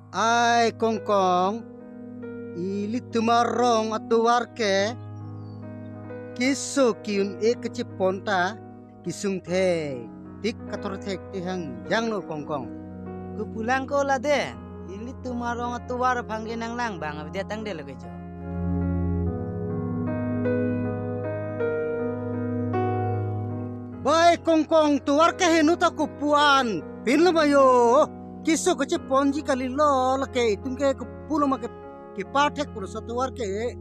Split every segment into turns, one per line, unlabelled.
Ay kongkong ili tumarong atuwar ke kiso kiun e keciponta kisung the tik kator thek tihang yang no kongkong.
Kupulang ko la de. Ili tumarong atuwar pangge nang lang bang abdi tang de lagi jo.
Bay kongkong tuwar ke henuta kupuan pinlo bayo kiso keciponji kali lo lake tungke kupulo make ki pathek puro satuwar ke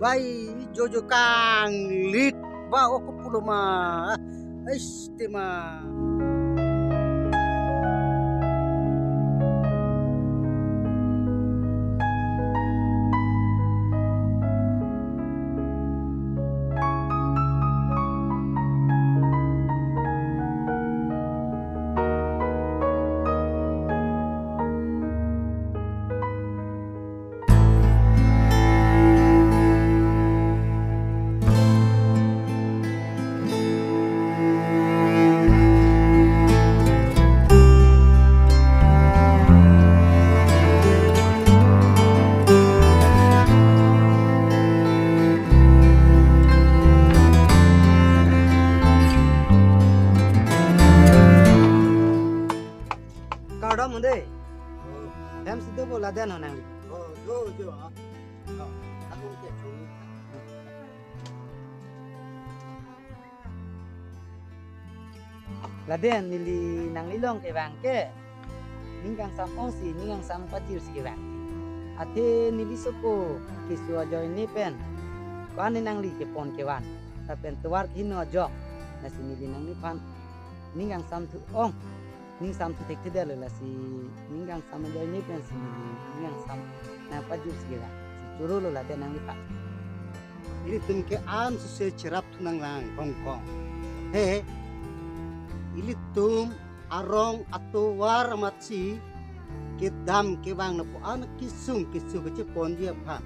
bay jojo kang lit ba o kupulo ma istima.
Kaudo munde. Hem sido ko la de no nang li.
Oh, jo ha. Aku ke chung.
La de nili nang lilong ke bang ke. Ninggang sam osi ninggang sam patir si ke bang. Ate nili soko kisu ajo ini pen. Kan nang li ke pon ke wan. Tapen tuar kino jo. Nasi nili nang li pan. Ninggang sam tu ong. Ning sam tu tek tidak la si ninggang sam ajo ini pen si ninggang sam na patir si ke bang. Si curu lo la de nang li pan.
Ini tumke an suse cerap tunang lang kongkong. He, ili tum arong atuwar matsi kedam kebang na po an kisung kece ponji aphan.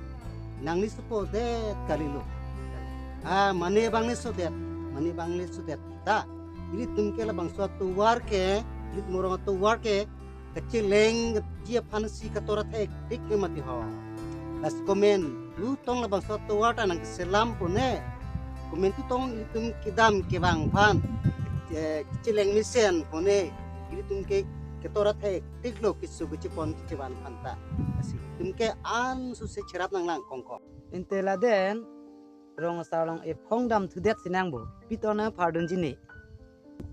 Nang ni sepo det kalilo. Mane bang ni sodet. Ta, ili tumke la bang suatu war ke, ili tumorong atuwar ke kecil leng ji aphan si katorat hek tik ke mati hawa. Las komen lu tong la bang suatu war ta nang selam pune. Komen tu tong ili tum kedam kebang phan. Cileng misen pone ili tumke ketorat he tiklo kisu kici pon kici ban panta asi tumke an su se cerap nang lang kongkong
Inte la den rong salong e phongdam thudet sinang bo pitona phardun jini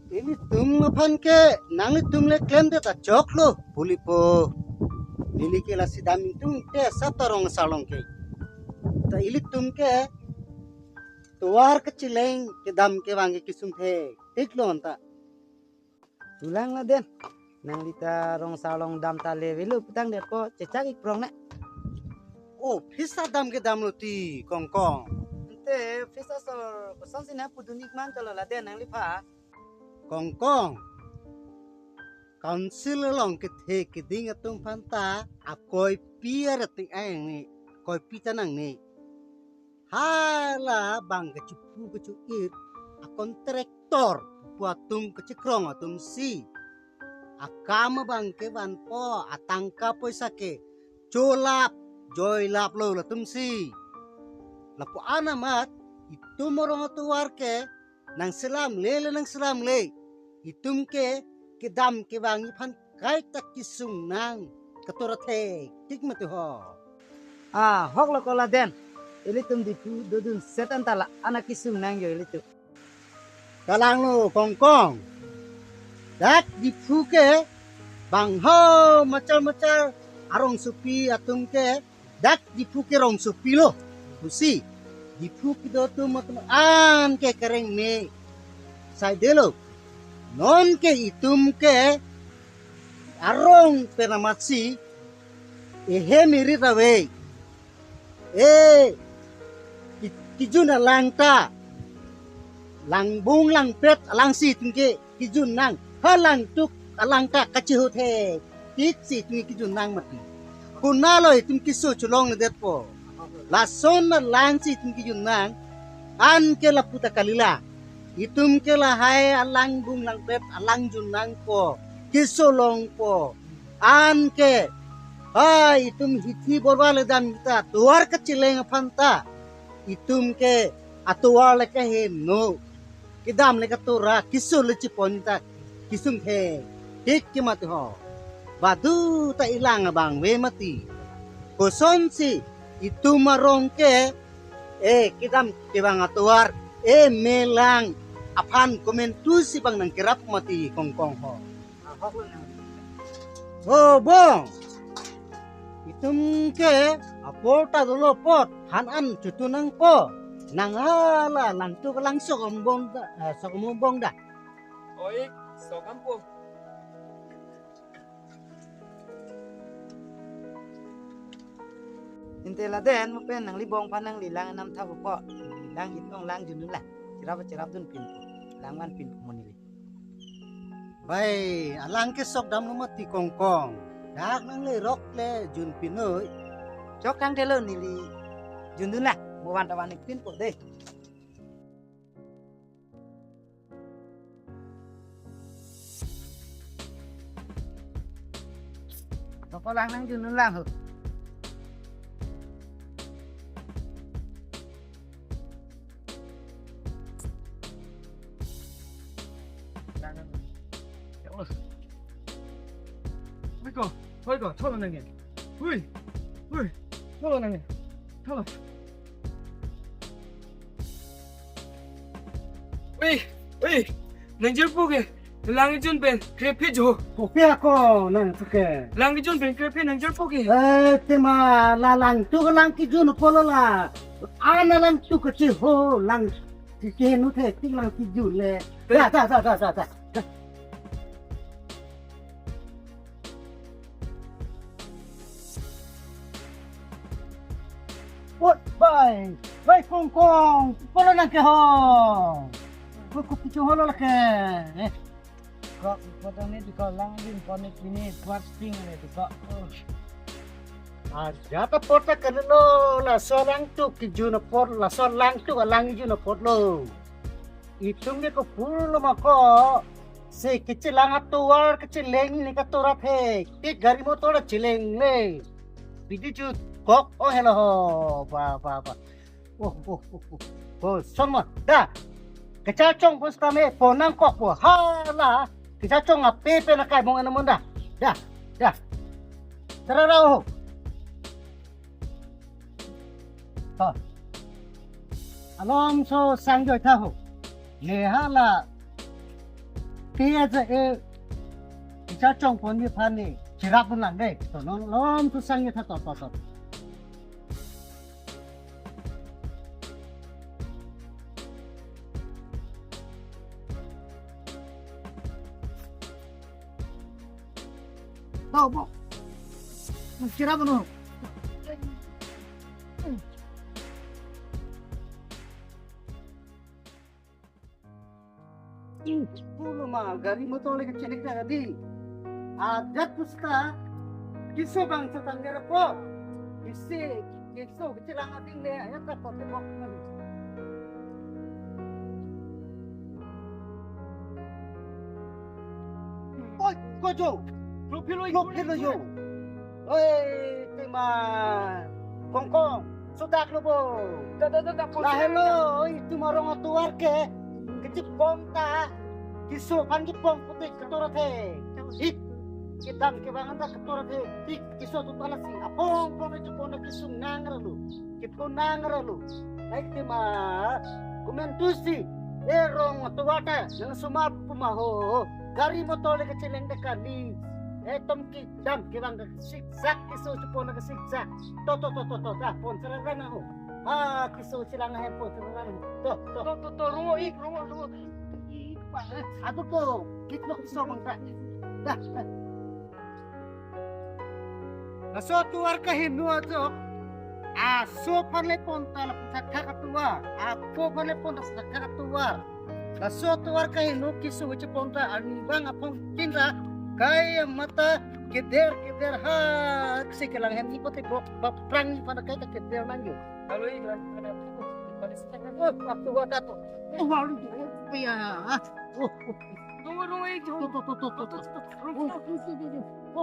ini tum phan ke nang tumle klem de ta choklo pulipo lili ke la sidam tum te satorong salong ke ta ili tumke tuar kecileng ke dam ke wangi kisum the tiklo anta
tulang la den nang lita rong salong dam ta levelu putang de ko cecak ik prong na
oh pisa dam ke dam lo ti kongkong
inte fisa sor ko son sina pudunik man tolo la den nang lipa
kongkong council long ke the ke ding atung panta a koi pier ting ang ni koi pitanang ni hala bang ke cupu ke cukit a kontraktor buat tum ke cikrong atum si akama bang ke ban po atangka poisa ke colap joylap lo la tum si lapo ana mat itu morong tuwar ke nang selam le itum ke kedam ke bang ipan kai tak kisung nang katorate tik mate ho
hok lo ko la den ili tum di pu dodun setan tala anak kisung nang yo ili tu
kalang lo kongkong dak di ke bang ho macal arong supi atum ke dak di ke rong supi lo busi di ke do tu matum an ke kereng me sai delo non ke itum ke arong penamatsi ehe miri rawe kijuna langta langbung lang pet alang si tungke kijun nang halang tuk alang ta kacihu the tik si tungke kijun nang mati kunalo itum kiso chulong na det po lason na lang si tungke kijun nang an ke la puta kalila itum ke la hai alang bung lang pet alang jun nang po kiso long po an ke itum hiti borbale dam kita tuar kecil yang fanta itum ke atuar leke he no kidam leke tura kisul leci ponta kisum he hik kimat ho badu ta ilang bang we mati koson si itu marong ke kidam ke bang atuar melang apan komentu si bang nang kerap mati kongkong ho bong itum ke apota dulu pot hanan cutu nang po nang hala lantu ke langsung ombong dah
Oi, so kampung.
Intela den mo pen nang libong panang lilang nam tha po lilang itong lang junun lah cirap dun pin langan pin monili
bai alang ke sok dam no mati kongkong dak nang le rok le jun pinoi
chok kang telo nili junun lah mo wan tawan pin po de ko lang nang junun lang ho
Hoiko, cholo nangin. Hui, cholo nangin. Cholo. Nang jerpoke. Langi jun ben krepe jo.
kopi ako nang suke
Langi jun ben krepe nang jerpoke.
tema lalang tu lang ki jun polo la ana lang tu ke chi ho lang ki ke nu the ti lang ki jun le ta Bai kongkong polo nang ke ho ko pi ho lo la ke
ko potong ni di ko lang din konek ini kuat ping le di ko
Jata pota kanelo la solang tu ki juna pot la solang tu alang juna pot lo. Itung ke ko pulo mako se kecilang atuar kecileng ni katura the. Ti gari motor cileng le. Bidi ju kok oh hello ho ba. Oh sama da. Kecacong pos kami ponang kok po hala. Kecacong ape na kai mong ano mo da. Da. Terarao. Alonso sang tha ho le hala tia za cha chong pon mi phan ni chirap pun lang de to lom tu sang tha to bo chirap no Pulo ma gari mo to lagi cilik na di. Adat pusta kiso bang sa tanggara po. Kiso kecilang ating le ayat ka po mo. Oi, kojo. Propilo yo. Oi, tema kongkong. Sudak lo po.
Da.
Lah hello, oi tumarong atuar ke. Kecipong ta kiso kan kipong putih keturut he ik kita kebangan ta keturut he ik kiso tu pala si apong pong kipong na kiso nangra lu kipong nangra lu baik tema komentusi erong tuwata nang sumap pumaho gari motole kecileng dekani tom ki dam kibang siksak kiso kipong na siksak to dah pon serang na ho kiso silang hepon serang
To rungo.
Aduh ko, kitlo ko sa mga dah. Naso tuwar ka hinua to. So panle ponta la putak katuwa. Po panle ponta sa katuwa. Naso tuwar ka hinu kisu wichi ponta anibang apong kinra kaya mata keder ha kasi kelang hen ipote prang pada kaya keder nangyo.
Kalau ini kan
Waktu gua tato. Walu ya.
rungo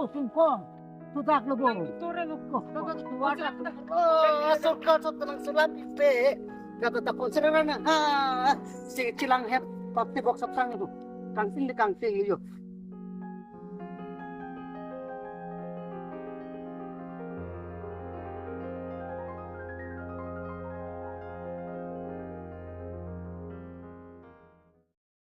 Sungkong. tutak lo bong.
Tore lo.
Oh, suka tenang sulam ipe. Kata tak konsideran na. Ah, si kilang het pati box sa tang itu. Kangsing di kangsing iyo.